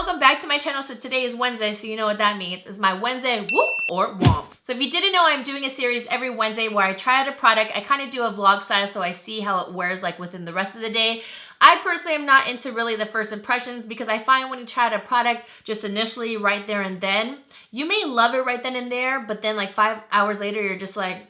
welcome back to my channel. So today is Wednesday, so you know what that means. It's my Wednesday whoop or womp. So if you didn't know, I'm doing a series every Wednesday where I try out a product. I kind of do a vlog style so I see how it wears like within the rest of the day. I personally am not into really the first impressions because I find when you try out a product just initially right there and then, you may love it right then and there, but then like 5 hours later, you're just like,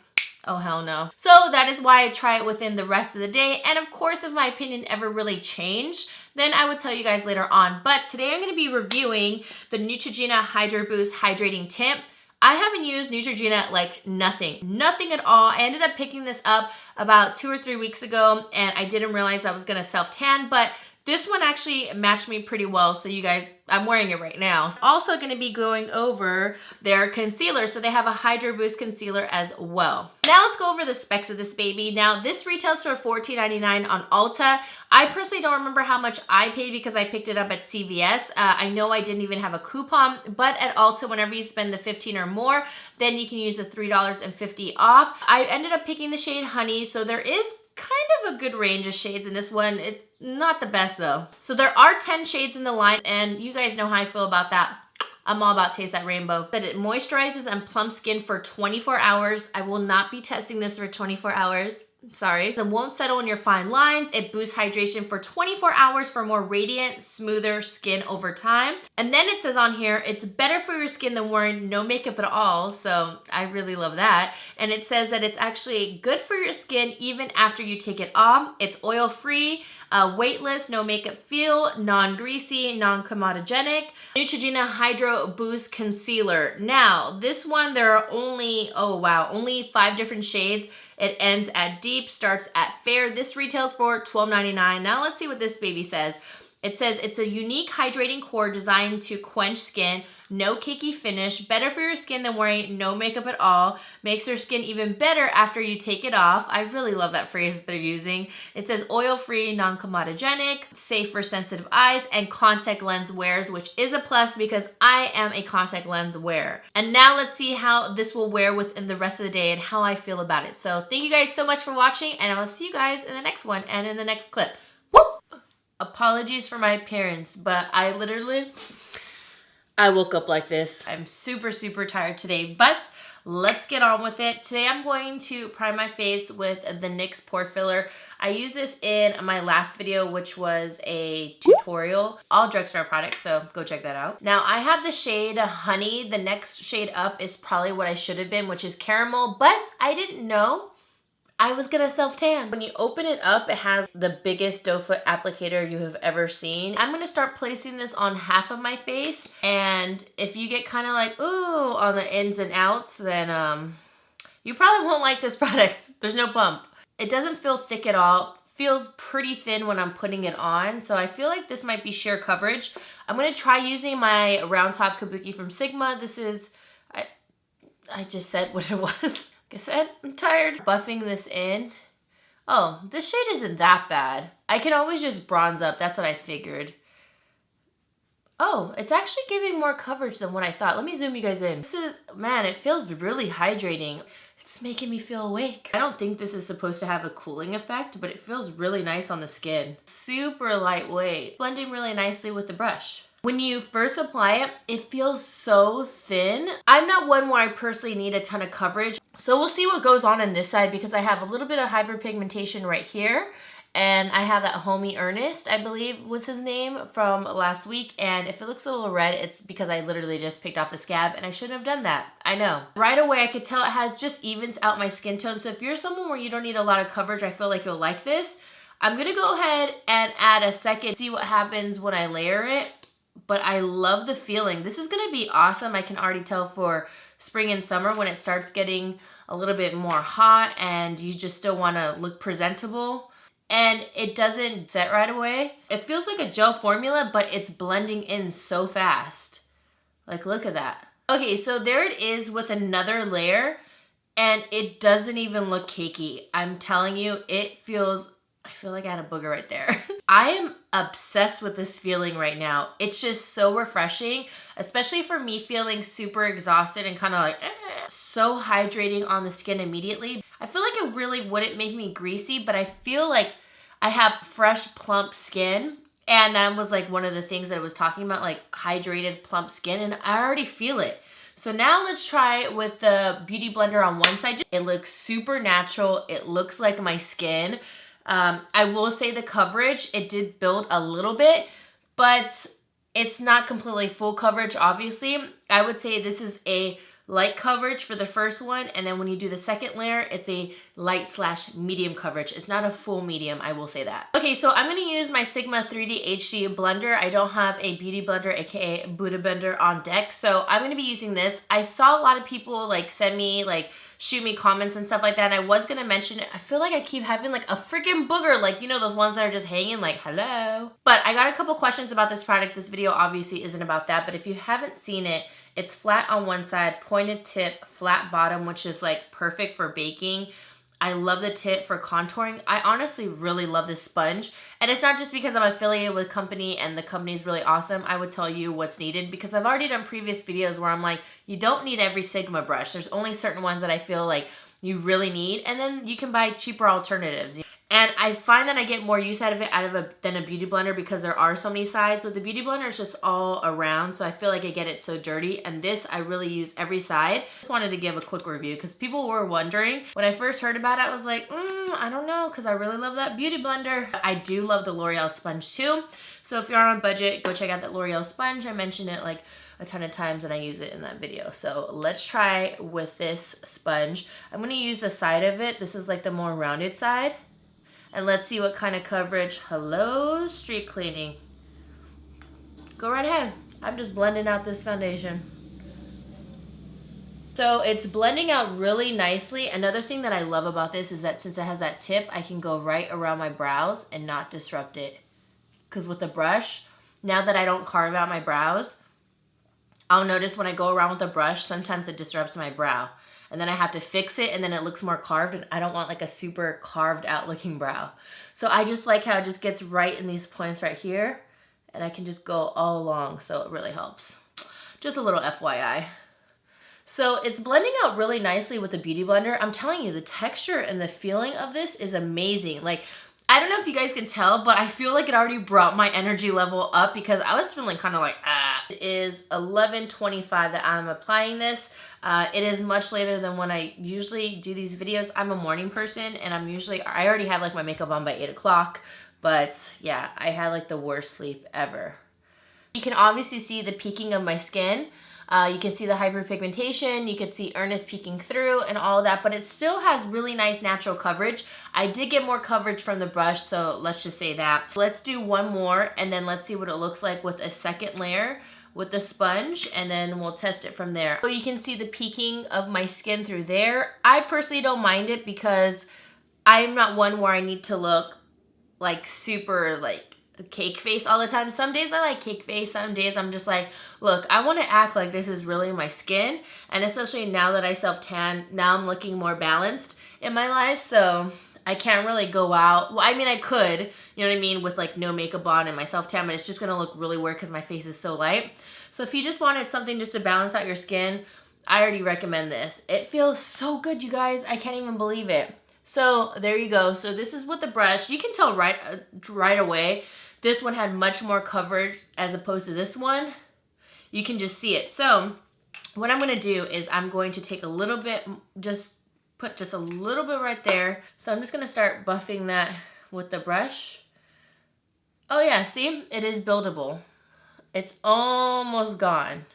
oh, hell no. So that is why I try it within the rest of the day. And of course, if my opinion ever really changed, then I would tell you guys later on. But today I'm gonna be reviewing the Neutrogena HydroBoost Hydrating Tint. I haven't used Neutrogena like nothing at all. I ended up picking this up about 2 or 3 weeks ago and I didn't realize I was gonna self-tan, but this one actually matched me pretty well, so you guys, I'm wearing it right now. Also gonna be going over their concealer. So they have a Hydro Boost concealer as well. Now let's go over the specs of this baby. Now this retails for $14.99 on Ulta. I personally don't remember how much I paid because I picked it up at CVS. I know I didn't even have a coupon, but at Ulta, whenever you spend the $15 or more, then you can use the $3.50 off. I ended up picking the shade Honey, so there is kind of a good range of shades in this one. It's not the best though. So there are 10 shades in the line and you guys know how I feel about that. I'm all about taste that rainbow. That it moisturizes and plumps skin for 24 hours. I will not be testing this for 24 hours. Sorry. It won't settle in your fine lines. It boosts hydration for 24 hours for more radiant, smoother skin over time. And then it says on here, it's better for your skin than wearing no makeup at all. So I really love that. And it says that it's actually good for your skin even after you take it off. It's oil-free, weightless, no makeup feel, non-greasy, non-comedogenic. Neutrogena Hydro Boost Concealer. Now, this one, there are only, oh wow, only 5 different shades. It ends at deep, starts at fair. This retails for $12.99. Now let's see what this baby says. It says it's a unique hydrating core designed to quench skin, no cakey finish, better for your skin than wearing no makeup at all, makes your skin even better after you take it off. I really love that phrase that they're using. It says oil-free, non-comedogenic, safe for sensitive eyes, and contact lens wearers, which is a plus because I am a contact lens wearer. And now let's see how this will wear within the rest of the day and how I feel about it. So thank you guys so much for watching and I will see you guys in the next one and in the next clip. Whoop! Apologies for my appearance, but I woke up like this. I'm super tired today, but let's get on with it. Today I'm going to prime my face with the NYX Pore Filler. I used this in my last video, which was a tutorial, all drugstore products, so go check that out. Now I have the shade Honey. The next shade up is probably what I should have been, which is Caramel, but I didn't know I was gonna self-tan. When you open it up, it has the biggest doe foot applicator you have ever seen. I'm gonna start placing this on half of my face, and if you get kind of like, ooh, on the ins and outs, then you probably won't like this product. There's no pump. It doesn't feel thick at all. Feels pretty thin when I'm putting it on, so I feel like this might be sheer coverage. I'm gonna try using my round top kabuki from Sigma. This is, I just said what it was. Like I said, I'm tired. Buffing this in. Oh, this shade isn't that bad. I can always just bronze up. That's what I figured. Oh, it's actually giving more coverage than what I thought. Let me zoom you guys in. This is, man, it feels really hydrating. It's making me feel awake. I don't think this is supposed to have a cooling effect, but it feels really nice on the skin. Super lightweight. Blending really nicely with the brush. When you first apply it, it feels so thin. I'm not one where I personally need a ton of coverage. So we'll see what goes on this side because I have a little bit of hyperpigmentation right here. And I have that homie Ernest, I believe was his name, from last week. And if it looks a little red, it's because I literally just picked off the scab and I shouldn't have done that. I know. Right away, I could tell it has just evens out my skin tone. So if you're someone where you don't need a lot of coverage, I feel like you'll like this. I'm gonna go ahead and add a second, see what happens when I layer it. But I love the feeling. This is gonna be awesome. I can already tell for spring and summer when it starts getting a little bit more hot and you just still wanna look presentable. And it doesn't set right away. It feels like a gel formula, but it's blending in so fast. Like, look at that. Okay, so there it is with another layer and it doesn't even look cakey. I'm telling you, it feels, I feel like I had a booger right there. I am obsessed with this feeling right now. It's just so refreshing, especially for me feeling super exhausted and kind of like, so hydrating on the skin immediately. I feel like it really wouldn't make me greasy, but I feel like I have fresh, plump skin And that was like one of the things that it was talking about, like hydrated, plump skin, and I already feel it. So now let's try it with the Beauty Blender on one side. It looks super natural. It looks like my skin. I will say the coverage, it did build a little bit, but it's not completely full coverage, obviously. I would say this is a light coverage for the first one, and then when you do the second layer, it's a light/medium coverage. It's not a full medium, I will say that. Okay, so I'm gonna use my Sigma 3D HD blender. I don't have a beauty blender, aka Buddha blender, on deck, so I'm gonna be using this. I saw a lot of people like send me, like shoot me comments and stuff like that, and I was gonna mention it. I feel like I keep having like a freaking booger, like, you know, those ones that are just hanging like, hello. But I got a couple questions about this product. This video obviously isn't about that, but if you haven't seen it, it's flat on one side, pointed tip, flat bottom, which is like perfect for baking. I love the tip for contouring. I honestly really love this sponge. And it's not just because I'm affiliated with a company and the company is really awesome. I would tell you what's needed because I've already done previous videos where I'm like, you don't need every Sigma brush. There's only certain ones that I feel like you really need. And then you can buy cheaper alternatives. And I find that I get more use out of it than a beauty blender because there are so many sides. With the beauty blender, it's just all around. So I feel like I get it so dirty. And this, I really use every side. Just wanted to give a quick review because people were wondering. When I first heard about it, I was like, I don't know, because I really love that beauty blender. I do love the L'Oreal sponge too. So if you're on a budget, go check out that L'Oreal sponge. I mentioned it like a ton of times and I use it in that video. So let's try with this sponge. I'm going to use the side of it. This is like the more rounded side. And let's see what kind of coverage. Hello, street cleaning. Go right ahead. I'm just blending out this foundation. So it's blending out really nicely. Another thing that I love about this is that since it has that tip, I can go right around my brows and not disrupt it. Because with the brush, now that I don't carve out my brows, I'll notice when I go around with the brush, sometimes it disrupts my brow. And then I have to fix it and then it looks more carved and I don't want like a super carved out looking brow. So I just like how it just gets right in these points right here and I can just go all along, so it really helps. Just a little FYI. So it's blending out really nicely with the Beauty Blender. I'm telling you, the texture and the feeling of this is amazing. Like, I don't know if you guys can tell, but I feel like it already brought my energy level up because I was feeling kind of like, It is 11:25 that I'm applying this. It is much later than when I usually do these videos. I'm a morning person and I already have like my makeup on by 8 o'clock. But yeah, I had like the worst sleep ever. You can obviously see the peaking of my skin. You can see the hyperpigmentation, you can see earnest peeking through and all that, but it still has really nice natural coverage. I did get more coverage from the brush, so let's just say that. Let's do one more and then let's see what it looks like with a second layer with the sponge, and then we'll test it from there. So you can see the peaking of my skin through there. I personally don't mind it because I'm not one where I need to look like super like cake face all the time. Some days I like cake face, some days I'm just like, look, I want to act like this is really my skin, and especially now that I self-tan, now I'm looking more balanced in my life, so I can't really go out. Well, I mean, I could, you know what I mean, with like no makeup on and my self-tan, but it's just gonna look really weird because my face is so light. So if you just wanted something just to balance out your skin, I already recommend this. It feels so good, you guys. I can't even believe it. So there you go. So this is with the brush. You can tell right away. This one had much more coverage as opposed to this one. You can just see it. So what I'm going to do is I'm going to take a little bit, put just a little bit right there. So I'm just going to start buffing that with the brush. Oh yeah, see? It is buildable. It's almost gone.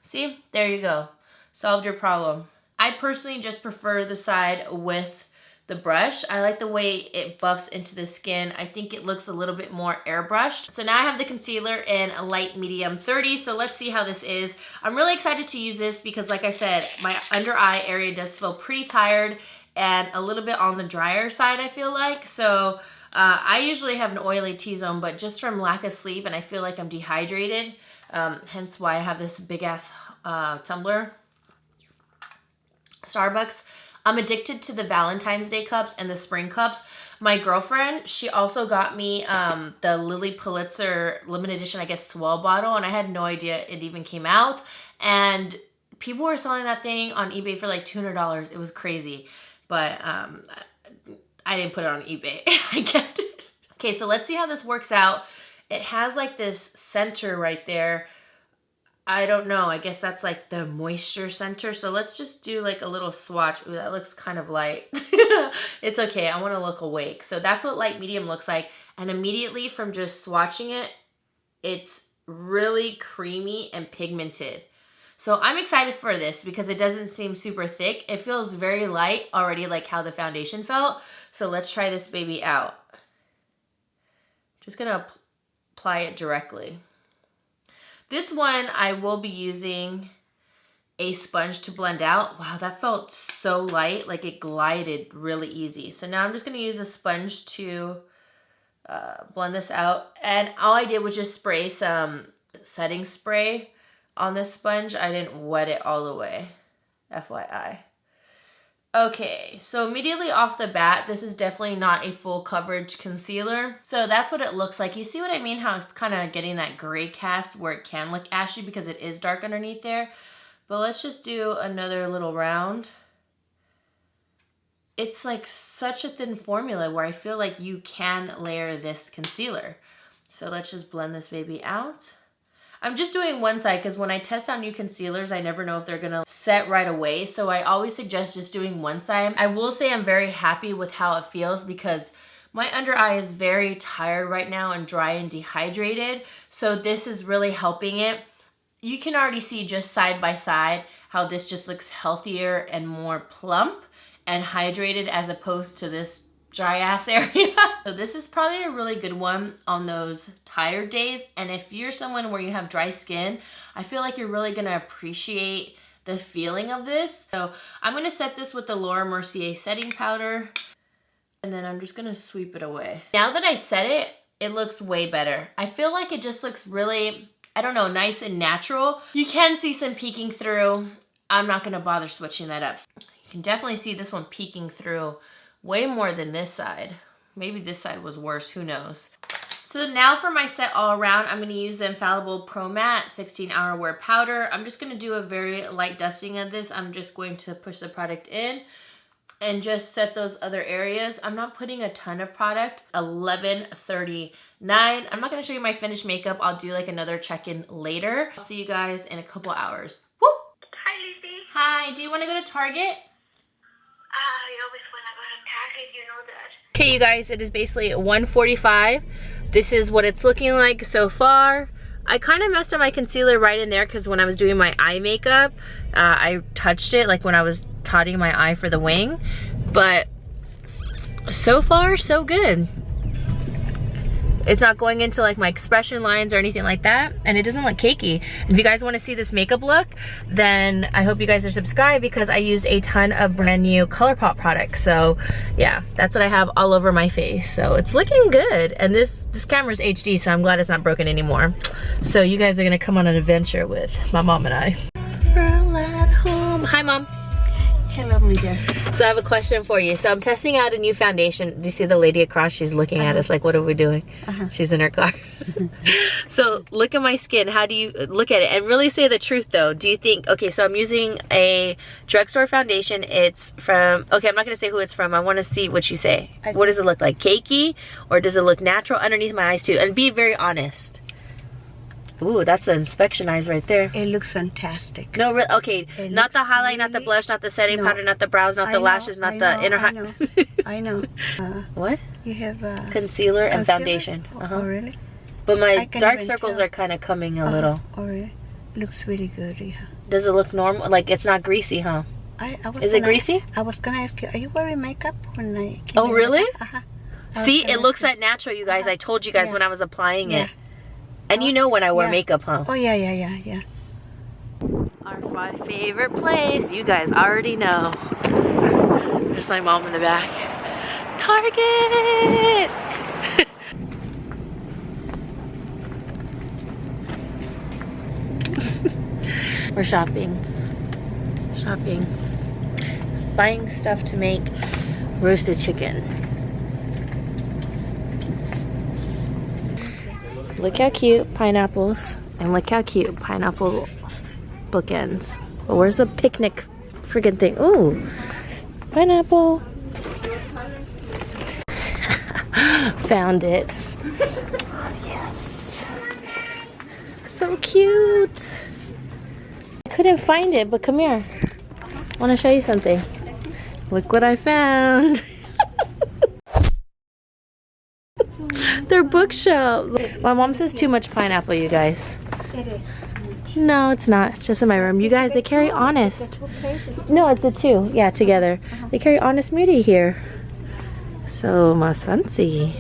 See? There you go. Solved your problem. I personally just prefer the side with the brush. I like the way it buffs into the skin. I think it looks a little bit more airbrushed. So now I have the concealer in a light medium 30. So let's see how this is. I'm really excited to use this because like I said, my under eye area does feel pretty tired and a little bit on the drier side, I feel like. So I usually have an oily T-zone, but just from lack of sleep and I feel like I'm dehydrated, hence why I have this big ass tumbler. Starbucks. I'm addicted to the Valentine's Day cups and the spring cups. My girlfriend, she also got me the Lily Pulitzer limited edition, I guess, swell bottle, and I had no idea it even came out. And people were selling that thing on eBay for like $200. It was crazy, but I didn't put it on eBay. I kept it Okay, so let's see how this works out. It has like this center right there. I don't know, I guess that's like the moisture center. So let's just do like a little swatch. Ooh, that looks kind of light. It's okay, I wanna look awake. So that's what light medium looks like. And immediately from just swatching it, it's really creamy and pigmented. So I'm excited for this because it doesn't seem super thick. It feels very light already, like how the foundation felt. So let's try this baby out. Just gonna apply it directly. This one, I will be using a sponge to blend out. Wow, that felt so light, like it glided really easy. So now I'm just gonna use a sponge to blend this out. And all I did was just spray some setting spray on this sponge. I didn't wet it all the way, FYI. Okay, so immediately off the bat, this is definitely not a full coverage concealer. So that's what it looks like. You see what I mean? How it's kind of getting that gray cast where it can look ashy because it is dark underneath there. But let's just do another little round. It's like such a thin formula where I feel like you can layer this concealer. So let's just blend this baby out. I'm just doing one side because when I test out new concealers, I never know if they're gonna set right away. So I always suggest just doing one side. I will say I'm very happy with how it feels because my under eye is very tired right now and dry and dehydrated. So this is really helping it. You can already see just side by side how this just looks healthier and more plump and hydrated as opposed to this dry ass area. So this is probably a really good one on those tired days. And if you're someone where you have dry skin, I feel like you're really gonna appreciate the feeling of this. So I'm gonna set this with the Laura Mercier setting powder. And then I'm just gonna sweep it away. Now that I set it, it looks way better. I feel like it just looks really, I don't know, nice and natural. You can see some peeking through. I'm not gonna bother switching that up. You can definitely see this one peeking through way more than this side. Maybe this side was worse, who knows. So now for my set all around, I'm gonna use the Infallible Pro Matte 16-Hour Wear Powder. I'm just gonna do a very light dusting of this. I'm just going to push the product in and just set those other areas. I'm not putting a ton of product. 11:39. I'm not gonna show you my finished makeup. I'll do like another check-in later. I'll see you guys in a couple hours. Whoop! Hi, Lizzy. Hi, do you wanna go to Target? I always want to go to Target, you know that. Okay, you guys, it is basically 1:45. This is what it's looking like so far. I kind of messed up my concealer right in there because when I was doing my eye makeup, I touched it like when I was totting my eye for the wing. But so far, so good. It's not going into like my expression lines or anything like that, and it doesn't look cakey. If you guys want to see this makeup look, then I hope you guys are subscribed because I used a ton of brand new ColourPop products. So yeah, that's what I have all over my face. So it's looking good, and this camera's HD, so I'm glad it's not broken anymore. So you guys are gonna come on an adventure with my mom and I. Girl at home. Hi, Mom. Hello, my dear. So I have a question for you. So I'm testing out a new foundation. Do you see the lady across? She's looking at us like, what are we doing? She's in her car. So look at my skin. How do you look at it? And really say the truth though. Do you think, okay, so I'm using a drugstore foundation. It's from, okay, I'm not gonna say who it's from. I wanna see what you say. What does it look like? Cakey? Or does it look natural underneath my eyes too? And be very honest. Ooh, that's the inspection eyes right there. It looks fantastic. No, okay, not the highlight, not the blush, not the setting powder, not the brows, not the lashes, not the inner I know. What? You have concealer and foundation. Oh, really? But my dark circles are kind of coming a little. Oh, really? Looks really good, yeah. Does it look normal? Like it's not greasy, huh? Is it greasy? I was gonna ask you, are you wearing makeup when I came Oh, really? See, it gonna looks that natural, you guys. I told you guys when I was applying it. And you know when I wear makeup, huh? Oh, yeah. Our favorite place, you guys already know. There's my mom in the back. Target! We're shopping. Buying stuff to make roasted chicken. Look how cute pineapples, and look how cute pineapple bookends. But where's the picnic friggin' thing? Ooh, pineapple. Found it. Yes. So cute. I couldn't find it, but come here. I want to show you something. Look what I found. They're bookshelves. My mom says too much pineapple, you guys. It is. No, it's not. It's just in my room. You guys, they carry Honest. No, it's the two. Yeah, together. They carry Honest Moody here. So, más fancy.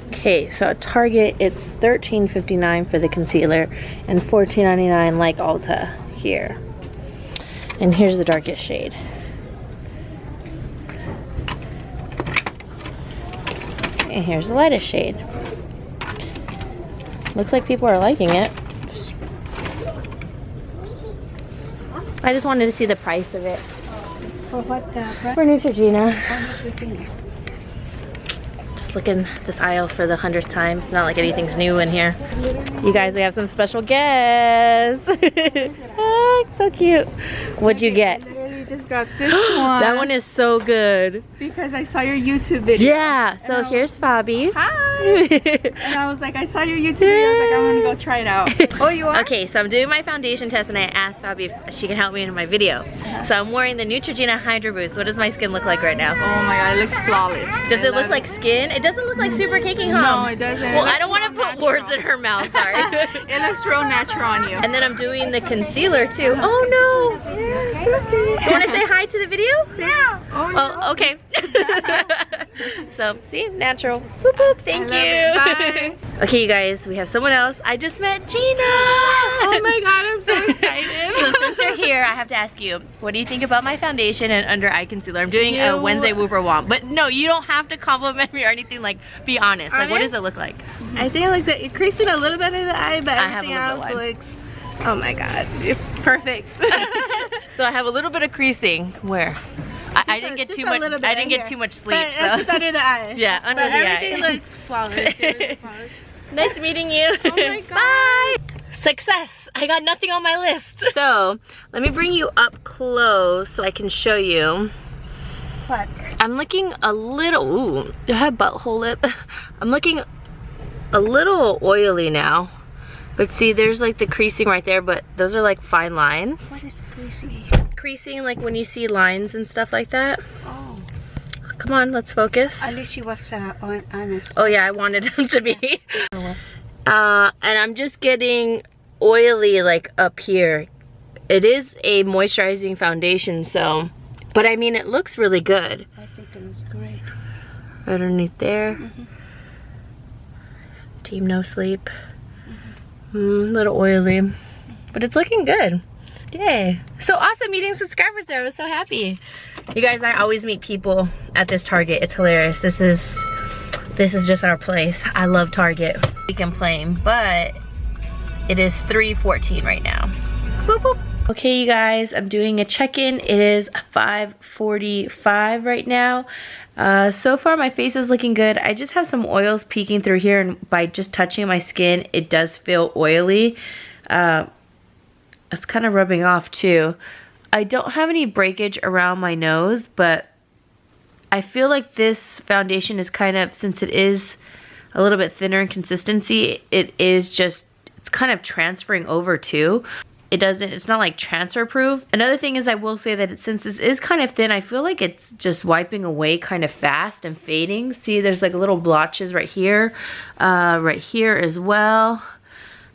Okay, so at Target, it's $13.59 for the concealer and $14.99 like Ulta here. And here's the darkest shade. And here's the lightest shade. Looks like people are liking it. I just wanted to see the price of it. For what? For Neutrogena. Just looking this aisle for the 100th time. It's not like anything's new in here. You guys, we have some special guests. Oh, so cute. What'd you get? Just got this one. That one is so good. Because I saw your YouTube video. Yeah, so here's Fabi. Hi! And I was like, I saw your YouTube video. I was like, I'm gonna go try it out. Oh, you are? Okay, so I'm doing my foundation test and I asked Fabi if she can help me in my video. So I'm wearing the Neutrogena HydroBoost. What does my skin look like right now? Oh my god, it looks flawless. Does it look like skin? It doesn't look like super caking home. No, it doesn't. Well, I don't want to put words in her mouth, sorry. It looks real natural on you. And then I'm doing the concealer too. Oh no! You want to say hi to the video? No. Oh, okay. So, see, natural. Boop, boop. Thank you. Bye. Okay, you guys, we have someone else. I just met Gina. Oh my god, I'm so excited. So since you're here, I have to ask you, what do you think about my foundation and under eye concealer? I'm doing a Wednesday Whooper Womp. But no, you don't have to compliment me or anything. Like, be honest. Like, what does it look like? I think I like that. You're creasing a little bit in the eye, but everything else looks. Oh my god, it's perfect. So I have a little bit of creasing. Where? I didn't get too much. I didn't get too much sleep. But so. Just under the eye. Yeah, under the eye. Everything looks flawless. Nice meeting you. Oh my god. Bye. Success. I got nothing on my list. So let me bring you up close so I can show you. What? I'm looking a little. Ooh, I have butthole lip. I'm looking a little oily now. But see, there's like the creasing right there, but those are like fine lines. What is creasing? Creasing, like when you see lines and stuff like that. Oh. Come on, let's focus. At least she was honest. Oh yeah, I wanted him to be. And I'm just getting oily like up here. It is a moisturizing foundation, so, but I mean, it looks really good. I think it looks great. Right underneath there. Team No Sleep. A little oily, but it's looking good. Yay. So awesome meeting subscribers there. I was so happy. You guys, I always meet people at this Target. It's hilarious. This is just our place. I love Target. We complain, but it is 3:14 right now. Boop, boop. Okay, you guys, I'm doing a check-in. It is 5:45 right now. So far my face is looking good. I just have some oils peeking through here, and by just touching my skin, it does feel oily. It's kind of rubbing off too. I don't have any breakage around my nose, but I feel like this foundation is kind of, since it is a little bit thinner in consistency, it's kind of transferring over too. It's not like transfer proof. Another thing is, I will say that since this is kind of thin, I feel like it's just wiping away kind of fast and fading. See, there's like little blotches right here as well.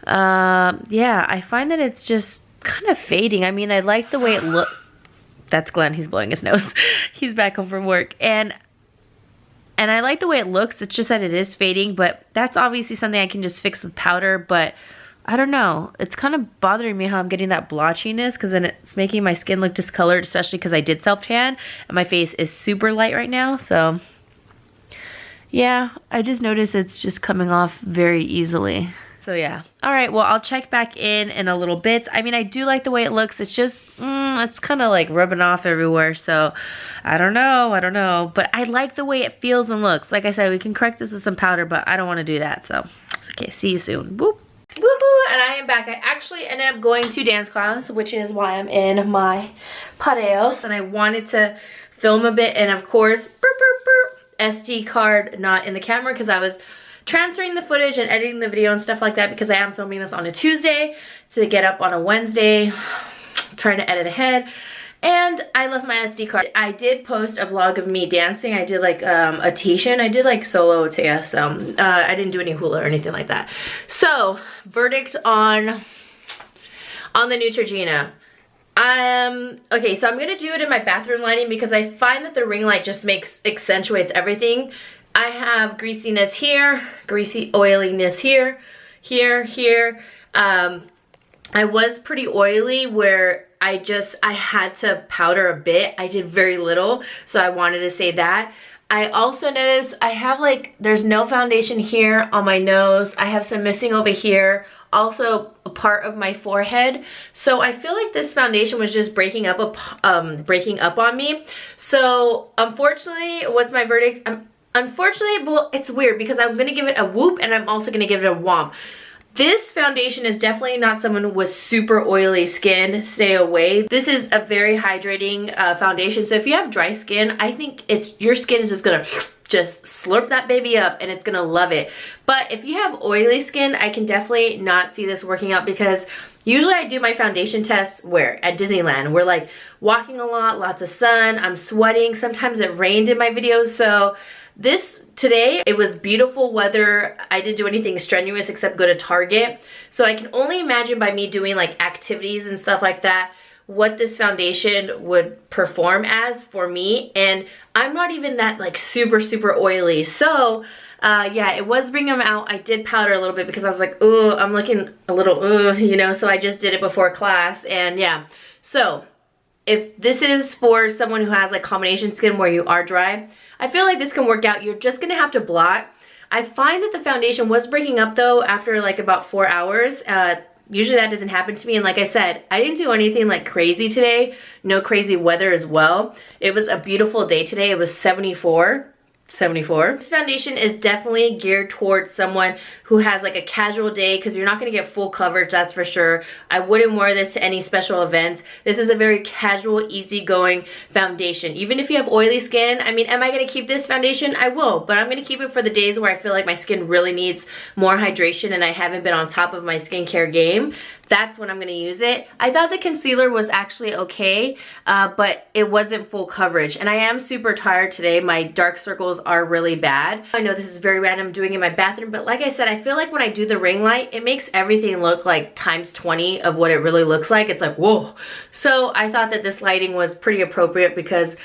Yeah, I find that it's just kind of fading. I mean, I like the way it looks. That's Glenn, he's blowing his nose. He's back home from work. And I like the way it looks. It's just that it is fading, but that's obviously something I can just fix with powder. But I don't know. It's kind of bothering me how I'm getting that blotchiness, because then it's making my skin look discolored, especially because I did self-tan and my face is super light right now. So yeah, I just noticed it's just coming off very easily. So yeah. All right, well, I'll check back in a little bit. I mean, I do like the way it looks. It's just, it's kind of like rubbing off everywhere. So I don't know. But I like the way it feels and looks. Like I said, we can correct this with some powder, but I don't want to do that. So, okay, see you soon. Boop. Woohoo, and I am back. I actually ended up going to dance class, which is why I'm in my patio. And I wanted to film a bit, and of course, burp, burp, burp. SD card not in the camera because I was transferring the footage and editing the video and stuff like that because I am filming this on a Tuesday to get up on a Wednesday, trying to edit ahead. And I left my SD card. I did post a vlog of me dancing. I did like a Tahitian. I did like solo TS. I didn't do any hula or anything like that. So, verdict on the Neutrogena. Okay, so I'm gonna do it in my bathroom lighting because I find that the ring light just accentuates everything. I have greasiness here, greasy oiliness here, here. I was pretty oily where I had to powder a bit. I did very little, so I wanted to say that. I also noticed I have like, there's no foundation here on my nose. I have some missing over here. Also a part of my forehead. So I feel like this foundation was just breaking up on me. So unfortunately, what's my verdict? Unfortunately, well, it's weird because I'm gonna give it a whoop and I'm also gonna give it a womp. This foundation is definitely not someone with super oily skin. Stay away. This is a very hydrating foundation. So if you have dry skin, I think your skin is just gonna just slurp that baby up and it's gonna love it. But if you have oily skin, I can definitely not see this working out because usually I do my foundation tests where? At Disneyland. We're like walking a lot, lots of sun, I'm sweating. Sometimes it rained in my videos. So today, it was beautiful weather. I didn't do anything strenuous except go to Target. So I can only imagine by me doing like activities and stuff like that, what this foundation would perform as for me. And I'm not even that like super oily. So yeah, it was bringing them out. I did powder a little bit because I was like, oh, I'm looking a little, you know, so I just did it before class. And yeah, so if this is for someone who has like combination skin where you are dry, I feel like this can work out. You're just gonna have to blot. I find that the foundation was breaking up though after like about 4 hours. Usually that doesn't happen to me, and like I said, I didn't do anything like crazy today. No crazy weather as well. It was a beautiful day today. It was 74. This foundation is definitely geared towards someone who has like a casual day because you're not going to get full coverage, that's for sure. I wouldn't wear this to any special events. This is a very casual, easygoing foundation. Even if you have oily skin, I mean, am I going to keep this foundation? I will, but I'm going to keep it for the days where I feel like my skin really needs more hydration and I haven't been on top of my skincare game. That's when I'm going to use it. I thought the concealer was actually okay, but it wasn't full coverage. And I am super tired today. My dark circles are really bad. I know this is very random doing it in my bathroom, but like I said, I feel like when I do the ring light, it makes everything look like times 20 of what it really looks like. It's like, whoa. So I thought that this lighting was pretty appropriate because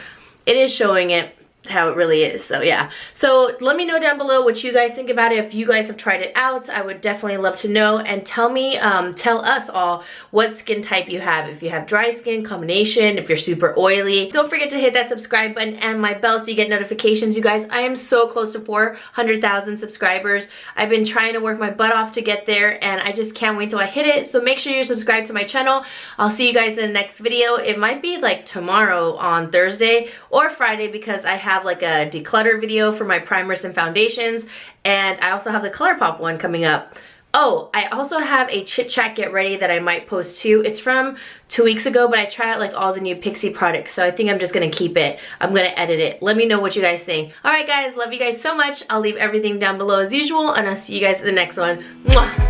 it is showing it how it really is. So yeah, so let me know down below what you guys think about it. If you guys have tried it out, I would definitely love to know, and tell me, tell us all what skin type you have. If you have dry skin, combination, if you're super oily. Don't forget to hit that subscribe button and my bell so you get notifications. You guys, I am so close to 400,000 subscribers. I've been trying to work my butt off to get there, and I just can't wait till I hit it. So make sure you're subscribed to my channel. I'll see you guys in the next video. It might be like tomorrow on Thursday or Friday because I have like a declutter video for my primers and foundations, and I also have the ColourPop one coming up. Oh, I also have a chit chat get ready that I might post too. It's from 2 weeks ago, but I tried out like all the new Pixie products, so I think I'm just gonna keep it. I'm gonna edit it. Let me know what you guys think. All right guys, love you guys so much. I'll leave everything down below as usual, and I'll see you guys in the next one. Mwah!